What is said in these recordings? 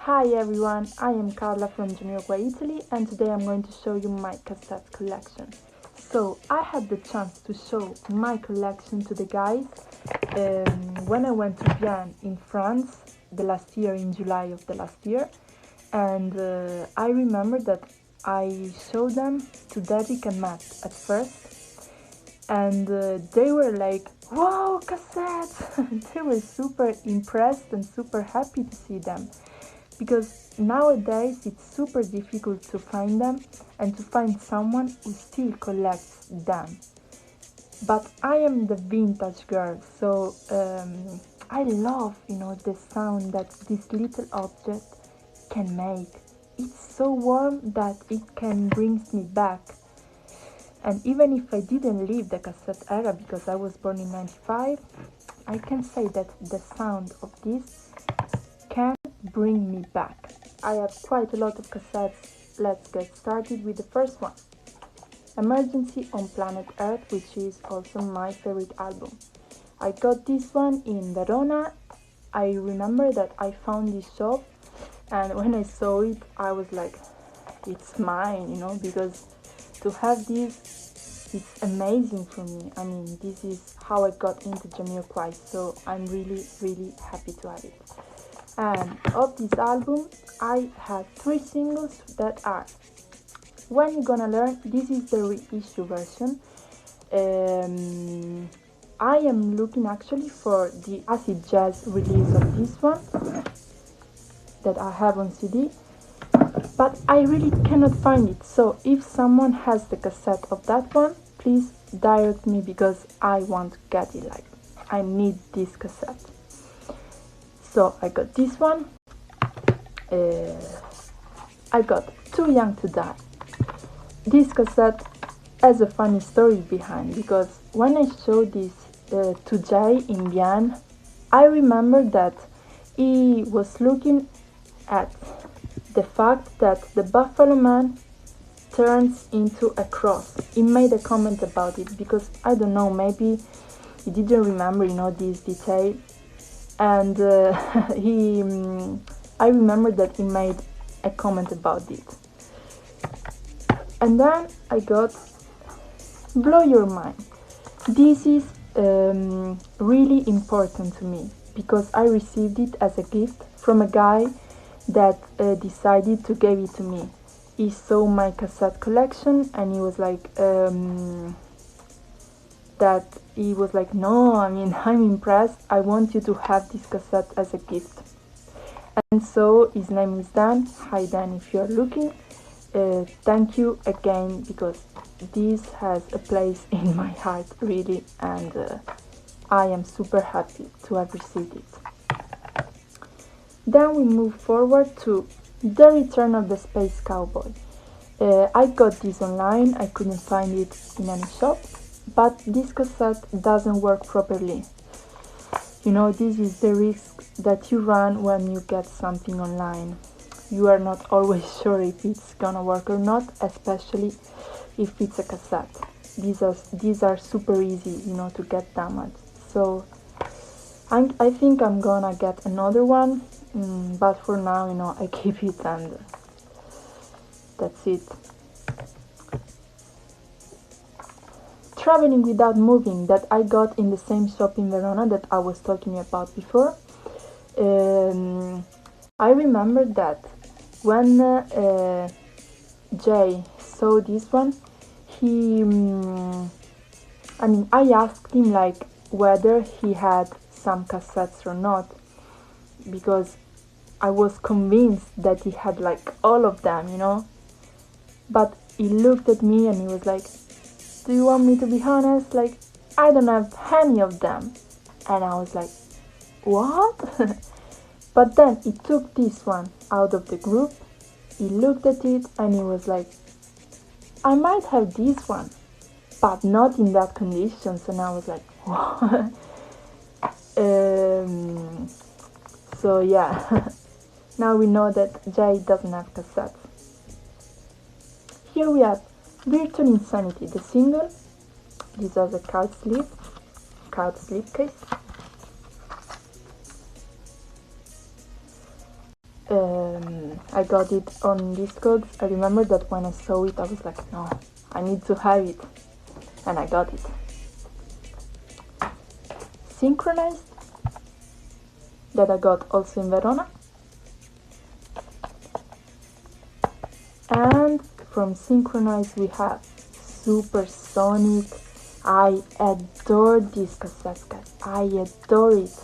Hi everyone, I am Carla from JamiroquaItaly and today I'm going to show you my cassette collection. So I had the chance to show my collection to the guys when I went to Vienna in France the last year, in July of the last year, and I remember that I showed them to Derek and Matt at first, and they were like, "Wow, cassettes!" They were super impressed and super happy to see them, because nowadays it's super difficult to find them and to find someone who still collects them. But I am the vintage girl, so I love, the sound that this little object can make. It's so warm that it can bring me back. And even if I didn't live the cassette era because I was born in '95, I can say that the sound of this can bring me back. I have quite a lot of cassettes. Let's get started with the first one. Emergency on Planet Earth, which is also my favorite album. I got this one in Verona. I remember that I found this shop, and when I saw it I was like, it's mine, because to have this, it's amazing for me. I mean, this is how I got into Jamiroquai, so I'm really, really happy to have it. And of this album, I had 3 singles that are When You Gonna Learn. This is the reissue version. I am looking actually for the acid jazz release of this one that I have on CD, but I really cannot find it. So if someone has the cassette of that one, please direct me, because I want to get it. Like, I need this cassette. So I got this one. I got Too Young to Die. This cassette has a funny story behind, because when I showed this to Jay in Vienna, I remember that he was looking at the fact that the Buffalo Man turns into a cross. He made a comment about it, because I don't know, maybe he didn't remember, this detail, and I remember that he made a comment about it. And then I got Blow Your Mind. This is really important to me, because I received it as a gift from a guy that decided to give it to me. He saw my cassette collection and he was like, no, I mean, I'm impressed, I want you to have this cassette as a gift. And so his name is Dan. Hi Dan, if you're looking, thank you again, because this has a place in my heart, really, and I am super happy to have received it. Then we move forward to The Return of the Space Cowboy. I got this online, I couldn't find it in any shop, but this cassette doesn't work properly. This is the risk that you run when you get something online. You are not always sure if it's gonna work or not, especially if it's a cassette. These are super easy, to get damaged. So I think I'm gonna get another one, but for now, I keep it, and that's it. Traveling Without Moving, that I got in the same shop in Verona that I was talking about before. I remember that when Jay saw this one, I asked him like whether he had some cassettes or not, because I was convinced that he had like all of them, but he looked at me and he was like, do you want me to be honest? Like, I don't have any of them. And I was like, what? But then he took this one out of the group, he looked at it and he was like, I might have this one, but not in that conditions. And I was like, what? So yeah, now we know that Jay doesn't have cassettes. Here we have Virtual Insanity, the single. This has a card slipcase. I got it on Discogs. I remember that when I saw it I was like, no, I need to have it, and I got it. Synchronized, that I got also in Verona. And from Synchronized we have Supersonic. I adore this cassette, guys. I adore it.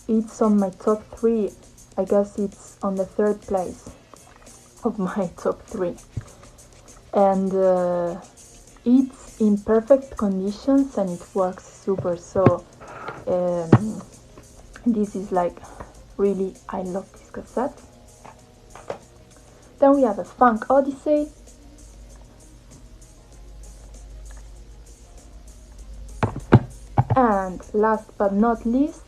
It's on my top 3. I guess it's on the 3rd place of my top 3. And it's in perfect conditions and it works super. So this is like, really, I love this cassette. Then we have a Funk Odyssey. And last but not least,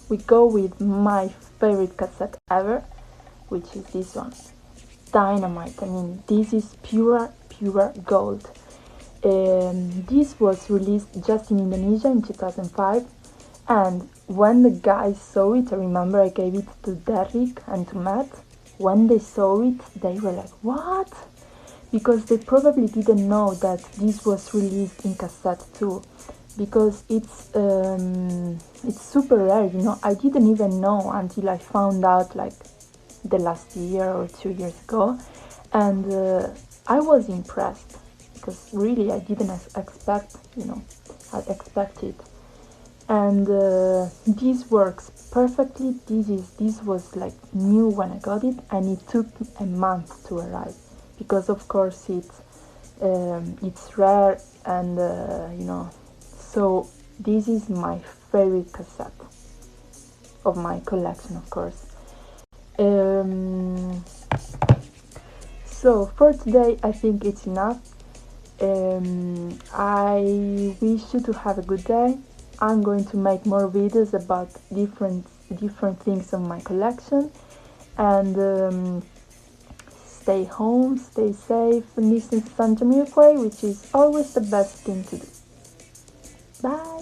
we go with my favorite cassette ever, which is this one, Dynamite. I mean, this is pure gold. This was released just in Indonesia in 2005, and when the guys saw it, I remember I gave it to Derek and to Matt. When they saw it, they were like, what? Because they probably didn't know that this was released in cassette too, because it's super rare, you know. I didn't even know until I found out like the last year or 2 years ago, and I was impressed, because really I didn't expect, you know, I expected. And this works perfectly. This was like new when I got it, and it took a month to arrive, because of course it's rare, and you know, so this is my favorite cassette of my collection, of course. So for today I think it's enough. I wish you to have a good day. I'm going to make more videos about different things of my collection, and stay home, stay safe, and listen to some Jamiroquai, which is always the best thing to do. Bye!